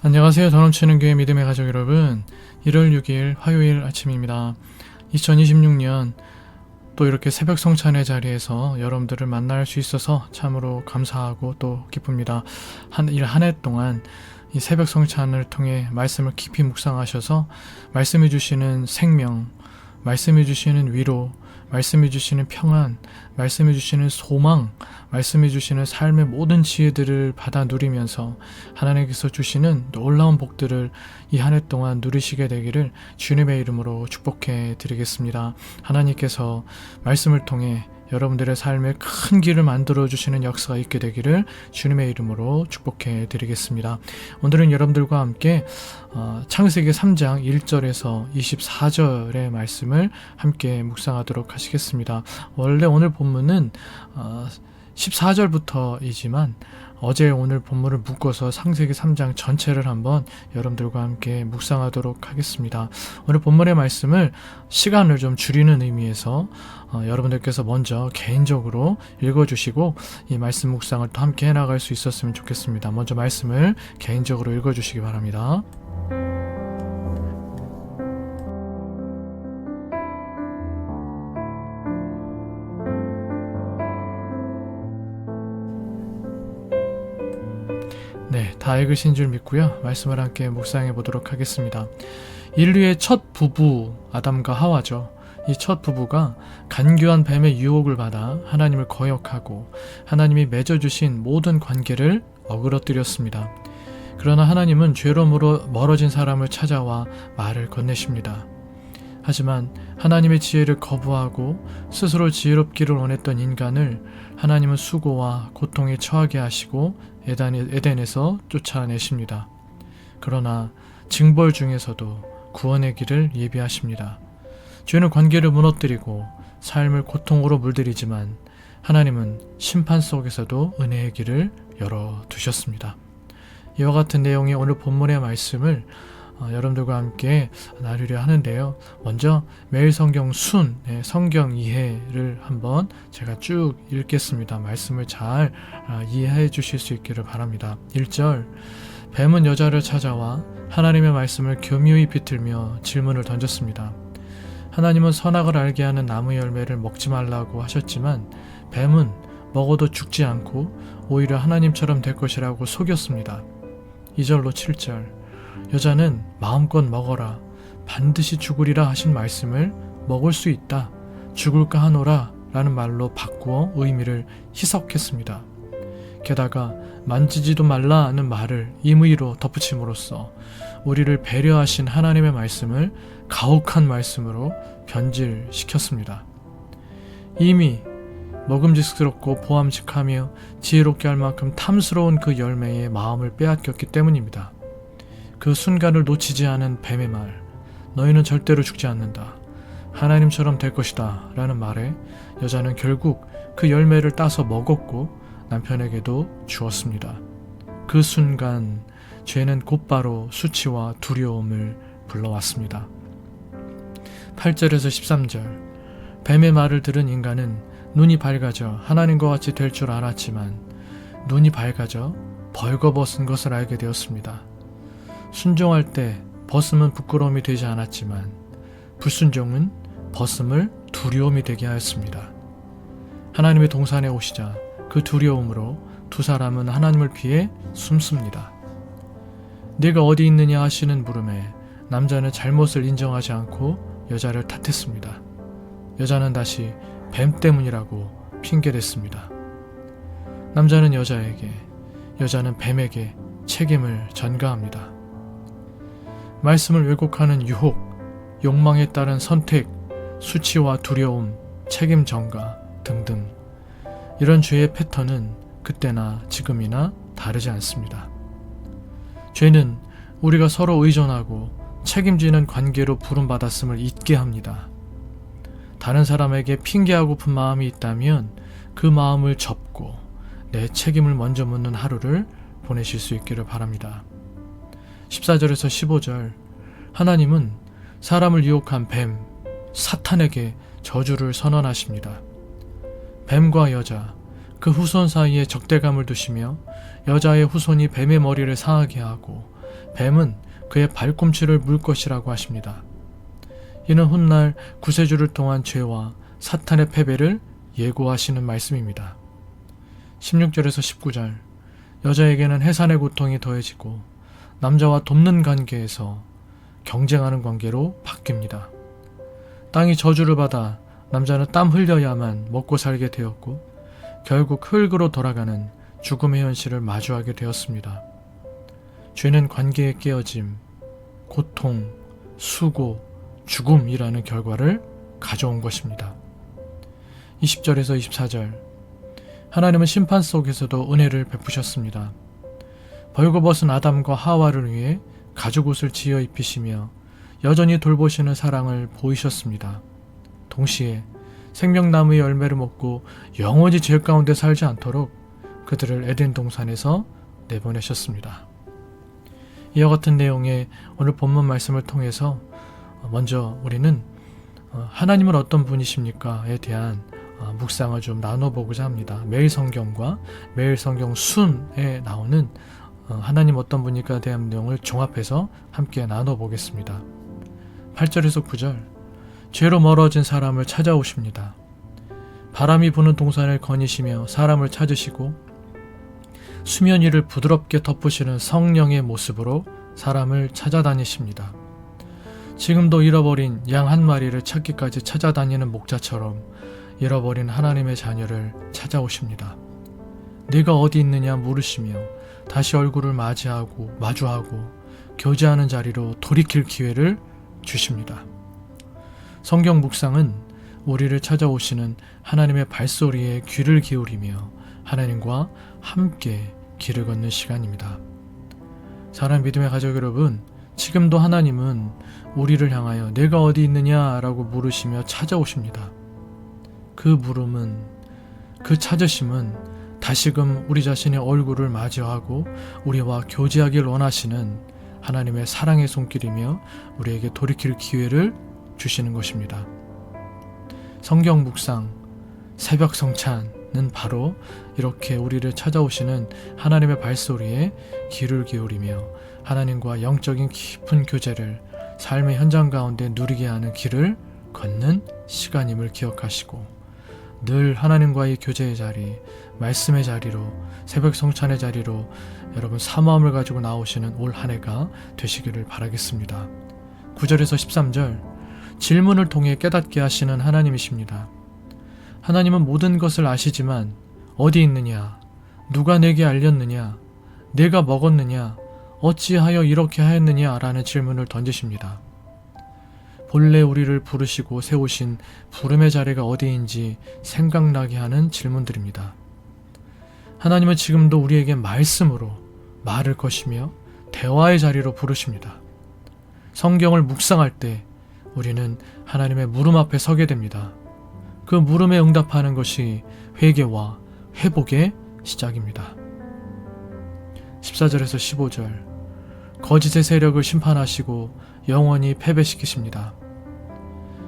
안녕하세요. 더 넘치는 교회 믿음의 가족 여러분, 1월 6일 화요일 아침입니다. 2026년 또 이렇게 새벽 성찬의 자리에서 여러분들을 만날 수 있어서 참으로 감사하고 또 기쁩니다. 한 해 동안 이 새벽 성찬을 통해 말씀을 깊이 묵상하셔서 말씀해 주시는 생명, 말씀해 주시는 위로, 말씀해 주시는 평안, 말씀해 주시는 소망, 말씀해 주시는 삶의 모든 지혜들을 받아 누리면서 하나님께서 주시는 놀라운 복들을 이 한 해 동안 누리시게 되기를 주님의 이름으로 축복해 드리겠습니다. 하나님께서 말씀을 통해 여러분들의 삶에 큰 길을 만들어 주시는 역사가 있게 되기를 주님의 이름으로 축복해 드리겠습니다. 오늘은 여러분들과 함께 창세기 3장 1절에서 24절의 말씀을 함께 묵상하도록 하시겠습니다. 원래 오늘 본문은 14절부터이지만 어제 오늘 본문을 묶어서 창세기 3장 전체를 한번 여러분들과 함께 묵상하도록 하겠습니다. 오늘 본문의 말씀을 시간을 좀 줄이는 의미에서 여러분들께서 먼저 개인적으로 읽어주시고 이 말씀 묵상을 또 함께 해나갈 수 있었으면 좋겠습니다. 먼저 말씀을 개인적으로 읽어주시기 바랍니다. 네, 다 읽으신 줄 믿고요. 말씀을 함께 묵상해 보도록 하겠습니다. 인류의 첫 부부 아담과 하와죠. 이 첫 부부가 간교한 뱀의 유혹을 받아 하나님을 거역하고 하나님이 맺어주신 모든 관계를 어그러뜨렸습니다. 그러나 하나님은 죄로 멀어진 사람을 찾아와 말을 건네십니다. 하지만 하나님의 지혜를 거부하고 스스로 지혜롭기를 원했던 인간을 하나님은 수고와 고통에 처하게 하시고 에덴에서 쫓아내십니다. 그러나 징벌 중에서도 구원의 길을 예비하십니다. 죄는 관계를 무너뜨리고 삶을 고통으로 물들이지만 하나님은 심판 속에서도 은혜의 길을 열어두셨습니다. 이와 같은 내용의 오늘 본문의 말씀을 여러분들과 함께 나누려 하는데요. 먼저 매일 성경 성경 이해를 한번 제가 쭉 읽겠습니다. 말씀을 잘 이해해 주실 수 있기를 바랍니다. 1절, 뱀은 여자를 찾아와 하나님의 말씀을 교묘히 비틀며 질문을 던졌습니다. 하나님은 선악을 알게 하는 나무 열매를 먹지 말라고 하셨지만 뱀은 먹어도 죽지 않고 오히려 하나님처럼 될 것이라고 속였습니다. 2절로 7절, 여자는 마음껏 먹어라, 반드시 죽으리라 하신 말씀을 먹을 수 있다, 죽을까 하노라 라는 말로 바꾸어 의미를 희석했습니다. 게다가 만지지도 말라는 말을 임의로 덧붙임으로써 우리를 배려하신 하나님의 말씀을 가혹한 말씀으로 변질시켰습니다. 이미 먹음직스럽고 보암직하며 지혜롭게 할 만큼 탐스러운 그 열매의 마음을 빼앗겼기 때문입니다. 그 순간을 놓치지 않은 뱀의 말, 너희는 절대로 죽지 않는다, 하나님처럼 될 것이다 라는 말에 여자는 결국 그 열매를 따서 먹었고 남편에게도 주었습니다. 그 순간 죄는 곧바로 수치와 두려움을 불러왔습니다. 8절에서 13절, 뱀의 말을 들은 인간은 눈이 밝아져 하나님과 같이 될 줄 알았지만 눈이 밝아져 벌거벗은 것을 알게 되었습니다. 순종할 때 벗음은 부끄러움이 되지 않았지만 불순종은 벗음을 두려움이 되게 하였습니다. 하나님의 동산에 오시자 그 두려움으로 두 사람은 하나님을 피해 숨습니다. 네가 어디 있느냐 하시는 물음에 남자는 잘못을 인정하지 않고 여자를 탓했습니다. 여자는 다시 뱀 때문이라고 핑계댔습니다. 남자는 여자에게, 여자는 뱀에게 책임을 전가합니다. 말씀을 왜곡하는 유혹, 욕망에 따른 선택, 수치와 두려움, 책임 전가 등등, 이런 죄의 패턴은 그때나 지금이나 다르지 않습니다. 죄는 우리가 서로 의존하고 책임지는 관계로 부름받았음을 잊게 합니다. 다른 사람에게 핑계하고픈 마음이 있다면 그 마음을 접고 내 책임을 먼저 묻는 하루를 보내실 수 있기를 바랍니다. 14절에서 15절, 하나님은 사람을 유혹한 뱀, 사탄에게 저주를 선언하십니다. 뱀과 여자, 그 후손 사이에 적대감을 두시며 여자의 후손이 뱀의 머리를 상하게 하고 뱀은 그의 발꿈치를 물 것이라고 하십니다. 이는 훗날 구세주를 통한 죄와 사탄의 패배를 예고하시는 말씀입니다. 16절에서 19절, 여자에게는 해산의 고통이 더해지고 남자와 돕는 관계에서 경쟁하는 관계로 바뀝니다. 땅이 저주를 받아 남자는 땀 흘려야만 먹고 살게 되었고 결국 흙으로 돌아가는 죽음의 현실을 마주하게 되었습니다. 죄는 관계의 깨어짐, 고통, 수고, 죽음이라는 결과를 가져온 것입니다. 20절에서 24절, 하나님은 심판 속에서도 은혜를 베푸셨습니다. 벌거벗은 아담과 하와를 위해 가죽옷을 지어 입히시며 여전히 돌보시는 사랑을 보이셨습니다. 동시에 생명나무의 열매를 먹고 영원히 죄 가운데 살지 않도록 그들을 에덴 동산에서 내보내셨습니다. 이와 같은 내용의 오늘 본문 말씀을 통해서 먼저 우리는 하나님은 어떤 분이십니까에 대한 묵상을 좀 나눠보고자 합니다. 매일 성경과 매일 성경 순에 나오는 하나님 어떤 분일까에 대한 내용을 종합해서 함께 나눠보겠습니다. 8절에서 9절, 죄로 멀어진 사람을 찾아오십니다. 바람이 부는 동산을 거니시며 사람을 찾으시고 수면 위를 부드럽게 덮으시는 성령의 모습으로 사람을 찾아다니십니다. 지금도 잃어버린 양 한 마리를 찾기까지 찾아다니는 목자처럼 잃어버린 하나님의 자녀를 찾아오십니다. 네가 어디 있느냐 물으시며 다시 얼굴을 마주하고 교제하는 자리로 돌이킬 기회를 주십니다. 성경 묵상은 우리를 찾아오시는 하나님의 발소리에 귀를 기울이며 하나님과 함께 길을 걷는 시간입니다. 사랑하는 믿음의 가족 여러분, 지금도 하나님은 우리를 향하여 내가 어디 있느냐라고 물으시며 찾아오십니다. 그 물음은, 그 찾으심은 다시금 우리 자신의 얼굴을 맞이하고 우리와 교제하길 원하시는 하나님의 사랑의 손길이며 우리에게 돌이킬 기회를 주시는 것입니다. 성경 묵상, 새벽 성찬은 바로 이렇게 우리를 찾아오시는 하나님의 발소리에 귀를 기울이며 하나님과 영적인 깊은 교제를 삶의 현장 가운데 누리게 하는 길을 걷는 시간임을 기억하시고 늘 하나님과의 교제의 자리, 말씀의 자리로, 새벽 성찬의 자리로 여러분 사모함을 가지고 나오시는 올 한 해가 되시기를 바라겠습니다. 9절에서 13절, 질문을 통해 깨닫게 하시는 하나님이십니다. 하나님은 모든 것을 아시지만 어디 있느냐, 누가 내게 알렸느냐, 내가 먹었느냐, 어찌하여 이렇게 하였느냐 라는 질문을 던지십니다. 본래 우리를 부르시고 세우신 부름의 자리가 어디인지 생각나게 하는 질문들입니다. 하나님은 지금도 우리에게 말씀으로 말을 거시며 대화의 자리로 부르십니다. 성경을 묵상할 때 우리는 하나님의 물음 앞에 서게 됩니다. 그 물음에 응답하는 것이 회개와 회복의 시작입니다. 14절에서 15절, 거짓의 세력을 심판하시고 영원히 패배시키십니다.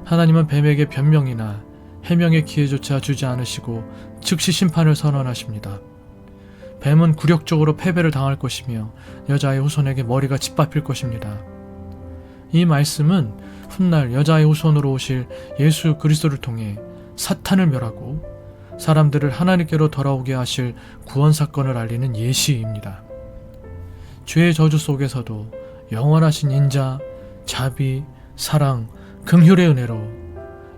하나님은 뱀에게 변명이나 해명의 기회조차 주지 않으시고 즉시 심판을 선언하십니다. 뱀은 굴욕적으로 패배를 당할 것이며 여자의 후손에게 머리가 짓밟힐 것입니다. 이 말씀은 훗날 여자의 후손으로 오실 예수 그리스도를 통해 사탄을 멸하고 사람들을 하나님께로 돌아오게 하실 구원 사건을 알리는 예시입니다. 죄의 저주 속에서도 영원하신 인자, 자비, 사랑, 긍휼의 은혜로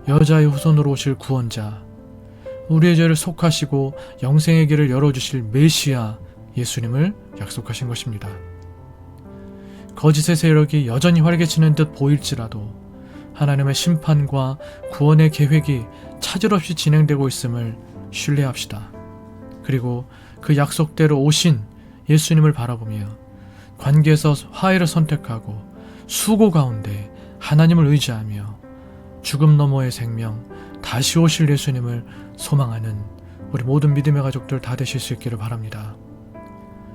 여자의 후손으로 오실 구원자, 우리의 죄를 속하시고 영생의 길을 열어주실 메시아 예수님을 약속하신 것입니다. 거짓의 세력이 여전히 활개치는 듯 보일지라도 하나님의 심판과 구원의 계획이 차질 없이 진행되고 있음을 신뢰합시다. 그리고 그 약속대로 오신 예수님을 바라보며 관계에서 화해를 선택하고 수고 가운데 하나님을 의지하며 죽음 너머의 생명, 다시 오실 예수님을 소망하는 우리 모든 믿음의 가족들 다 되실 수 있기를 바랍니다.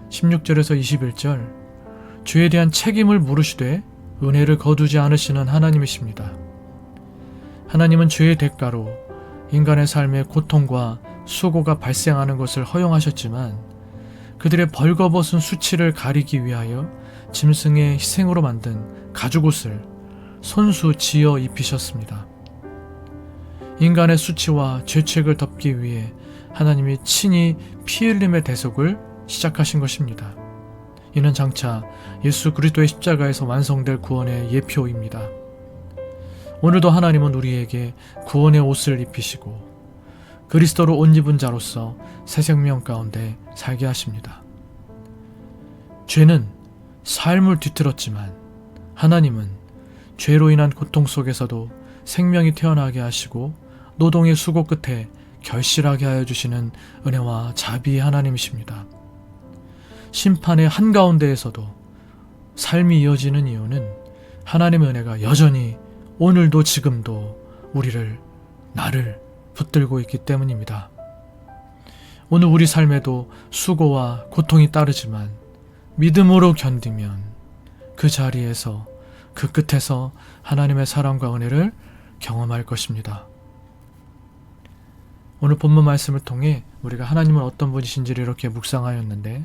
16절에서 21절, 죄에 대한 책임을 물으시되 은혜를 거두지 않으시는 하나님이십니다. 하나님은 죄의 대가로 인간의 삶에 고통과 수고가 발생하는 것을 허용하셨지만 그들의 벌거벗은 수치를 가리기 위하여 짐승의 희생으로 만든 가죽옷을 손수 지어 입히셨습니다. 인간의 수치와 죄책을 덮기 위해 하나님이 친히 피 흘림의 대속을 시작하신 것입니다. 이는 장차 예수 그리스도의 십자가에서 완성될 구원의 예표입니다. 오늘도 하나님은 우리에게 구원의 옷을 입히시고 그리스도로 옷 입은 자로서 새 생명 가운데 살게 하십니다. 죄는 삶을 뒤틀었지만 하나님은 죄로 인한 고통 속에서도 생명이 태어나게 하시고 노동의 수고 끝에 결실하게 하여 주시는 은혜와 자비의 하나님이십니다. 심판의 한가운데에서도 삶이 이어지는 이유는 하나님의 은혜가 여전히 오늘도 지금도 나를 붙들고 있기 때문입니다. 오늘 우리 삶에도 수고와 고통이 따르지만 믿음으로 견디면 그 자리에서 그 끝에서 하나님의 사랑과 은혜를 경험할 것입니다. 오늘 본문 말씀을 통해 우리가 하나님은 어떤 분이신지를 이렇게 묵상하였는데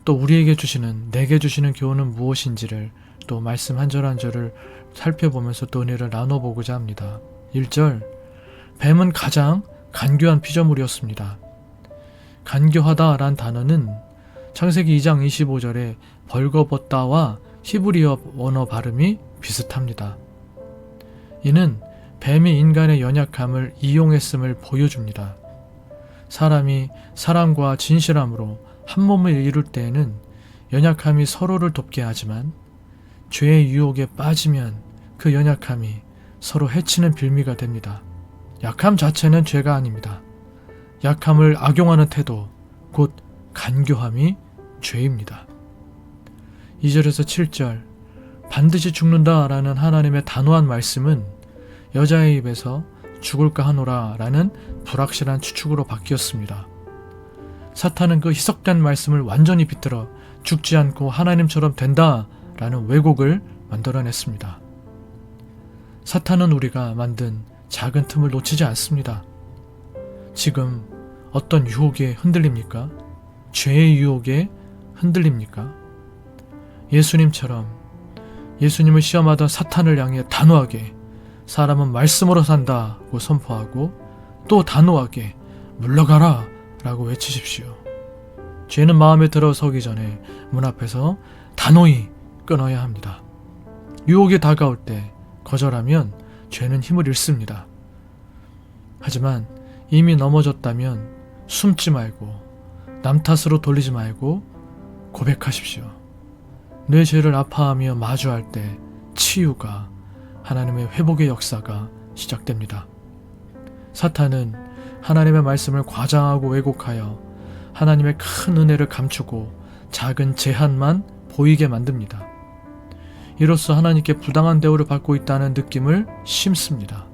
또 내게 주시는 교훈은 무엇인지를 또 말씀 한 절 한 절을 살펴보면서 또 은혜를 나눠보고자 합니다. 1절, 뱀은 가장 간교한 피조물이었습니다. 간교하다란 단어는 창세기 2장 25절에 벌거벗다와 히브리어 원어 발음이 비슷합니다. 이는 뱀이 인간의 연약함을 이용했음을 보여줍니다. 사람이 사랑과 진실함으로 한 몸을 이룰 때에는 연약함이 서로를 돕게 하지만 죄의 유혹에 빠지면 그 연약함이 서로 해치는 빌미가 됩니다. 약함 자체는 죄가 아닙니다. 약함을 악용하는 태도, 곧 간교함이 죄입니다. 2절에서 7절, 반드시 죽는다라는 하나님의 단호한 말씀은 여자의 입에서 죽을까 하노라 라는 불확실한 추측으로 바뀌었습니다. 사탄은 그 희석된 말씀을 완전히 비틀어 죽지 않고 하나님처럼 된다 라는 왜곡을 만들어냈습니다. 사탄은 우리가 만든 작은 틈을 놓치지 않습니다. 지금 어떤 유혹에 흔들립니까? 죄의 유혹에 흔들립니까? 예수님처럼 예수님을 시험하던 사탄을 향해 단호하게 사람은 말씀으로 산다고 선포하고 또 단호하게 물러가라 라고 외치십시오. 죄는 마음에 들어서기 전에 문 앞에서 단호히 끊어야 합니다. 유혹이 다가올 때 거절하면 죄는 힘을 잃습니다. 하지만 이미 넘어졌다면 숨지 말고 남 탓으로 돌리지 말고 고백하십시오. 내 죄를 아파하며 마주할 때 치유가 하나님의 회복의 역사가 시작됩니다. 사탄은 하나님의 말씀을 과장하고 왜곡하여 하나님의 큰 은혜를 감추고 작은 제한만 보이게 만듭니다. 이로써 하나님께 부당한 대우를 받고 있다는 느낌을 심습니다.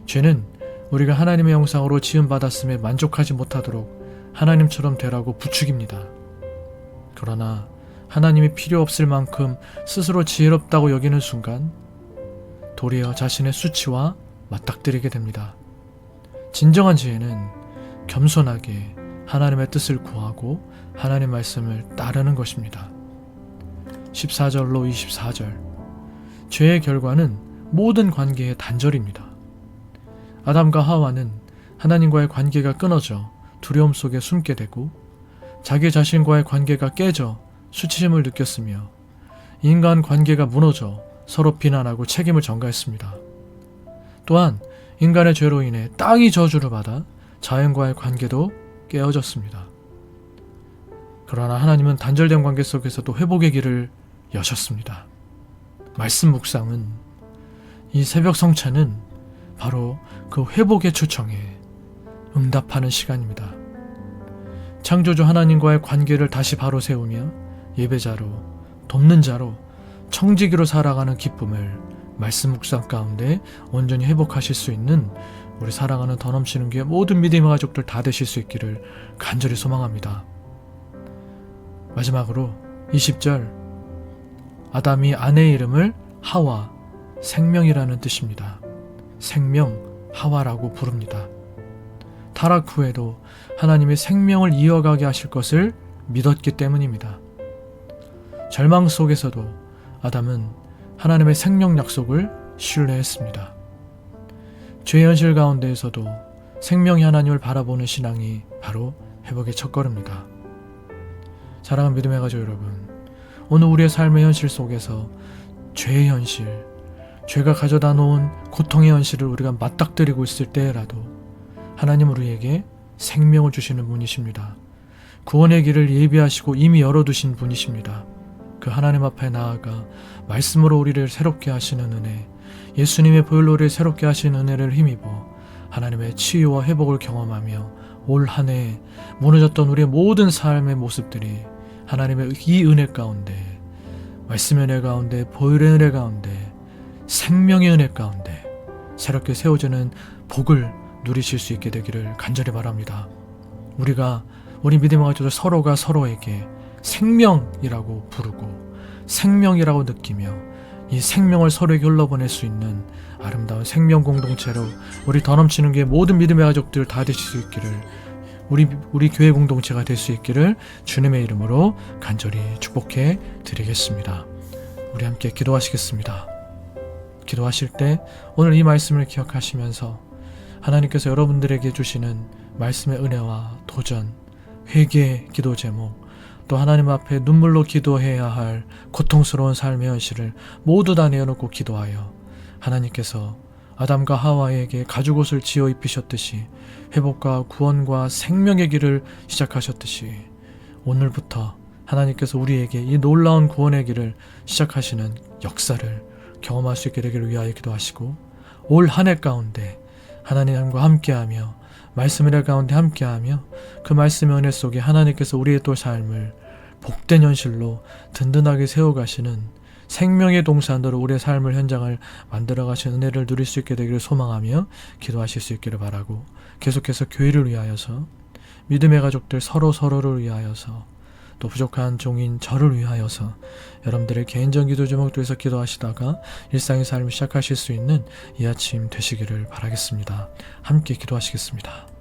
죄는 우리가 하나님의 형상으로 지음받았음에 만족하지 못하도록 하나님처럼 되라고 부추깁니다. 그러나 하나님이 필요 없을 만큼 스스로 지혜롭다고 여기는 순간 도리어 자신의 수치와 맞닥뜨리게 됩니다. 진정한 지혜는 겸손하게 하나님의 뜻을 구하고 하나님의 말씀을 따르는 것입니다. 14절로 24절, 죄의 결과는 모든 관계의 단절입니다. 아담과 하와는 하나님과의 관계가 끊어져 두려움 속에 숨게 되고 자기 자신과의 관계가 깨져 수치심을 느꼈으며 인간 관계가 무너져 서로 비난하고 책임을 전가했습니다. 또한 인간의 죄로 인해 땅이 저주를 받아 자연과의 관계도 깨어졌습니다. 그러나 하나님은 단절된 관계 속에서도 회복의 길을 여셨습니다. 말씀 묵상은, 이 새벽 성찬은 바로 그 회복의 초청에 응답하는 시간입니다. 창조주 하나님과의 관계를 다시 바로 세우며 예배자로, 돕는 자로, 청지기로 살아가는 기쁨을 말씀 묵상 가운데 온전히 회복하실 수 있는 우리 사랑하는 더 넘치는 교회 모든 믿음의 가족들 다 되실 수 있기를 간절히 소망합니다. 마지막으로 20절, 아담이 아내의 이름을 하와, 생명이라는 뜻입니다. 생명, 하와라고 부릅니다. 타락 후에도 하나님의 생명을 이어가게 하실 것을 믿었기 때문입니다. 절망 속에서도 아담은 하나님의 생명 약속을 신뢰했습니다. 죄의 현실 가운데에서도 생명의 하나님을 바라보는 신앙이 바로 회복의 첫걸음입니다. 사랑하는 믿음의 가족 여러분, 오늘 우리의 삶의 현실 속에서 죄의 현실, 죄가 가져다 놓은 고통의 현실을 우리가 맞닥뜨리고 있을 때라도 하나님은 우리에게 생명을 주시는 분이십니다. 구원의 길을 예비하시고 이미 열어두신 분이십니다. 그 하나님 앞에 나아가 말씀으로 우리를 새롭게 하시는 은혜, 예수님의 보혈로 우리를 새롭게 하시는 은혜를 힘입어 하나님의 치유와 회복을 경험하며 올 한 해 무너졌던 우리의 모든 삶의 모습들이 하나님의 이 은혜 가운데, 말씀의 은혜 가운데, 보혈의 은혜 가운데, 생명의 은혜 가운데 새롭게 세워지는 복을 누리실 수 있게 되기를 간절히 바랍니다. 우리 믿음의 가족들 서로가 서로에게 생명이라고 부르고 생명이라고 느끼며 이 생명을 서로에게 흘러보낼 수 있는 아름다운 생명 공동체로 우리 더 넘치는 게 모든 믿음의 가족들 다 되실 수 있기를, 우리 교회 공동체가 될 수 있기를 주님의 이름으로 간절히 축복해 드리겠습니다. 우리 함께 기도하시겠습니다. 기도하실 때 오늘 이 말씀을 기억하시면서 하나님께서 여러분들에게 주시는 말씀의 은혜와 도전, 회개 기도 제목, 또 하나님 앞에 눈물로 기도해야 할 고통스러운 삶의 현실을 모두 다 내어놓고 기도하여 하나님께서 아담과 하와에게 가죽옷을 지어 입히셨듯이 회복과 구원과 생명의 길을 시작하셨듯이 오늘부터 하나님께서 우리에게 이 놀라운 구원의 길을 시작하시는 역사를 경험할 수 있게 되기를 위하여 기도하시고, 올 한 해 가운데 하나님과 함께하며 말씀의 은혜 가운데 함께하며 그 말씀의 은혜 속에 하나님께서 우리의 또 삶을 복된 현실로 든든하게 세워가시는 생명의 동산으로 우리의 삶을 현장을 만들어가시는 은혜를 누릴 수 있게 되기를 소망하며 기도하실 수 있기를 바라고, 계속해서 교회를 위하여서, 믿음의 가족들 서로를 위하여서, 또 부족한 종인 저를 위하여서 여러분들의 개인적 기도 제목들에서 기도하시다가 일상의 삶을 시작하실 수 있는 이 아침 되시기를 바라겠습니다. 함께 기도하시겠습니다.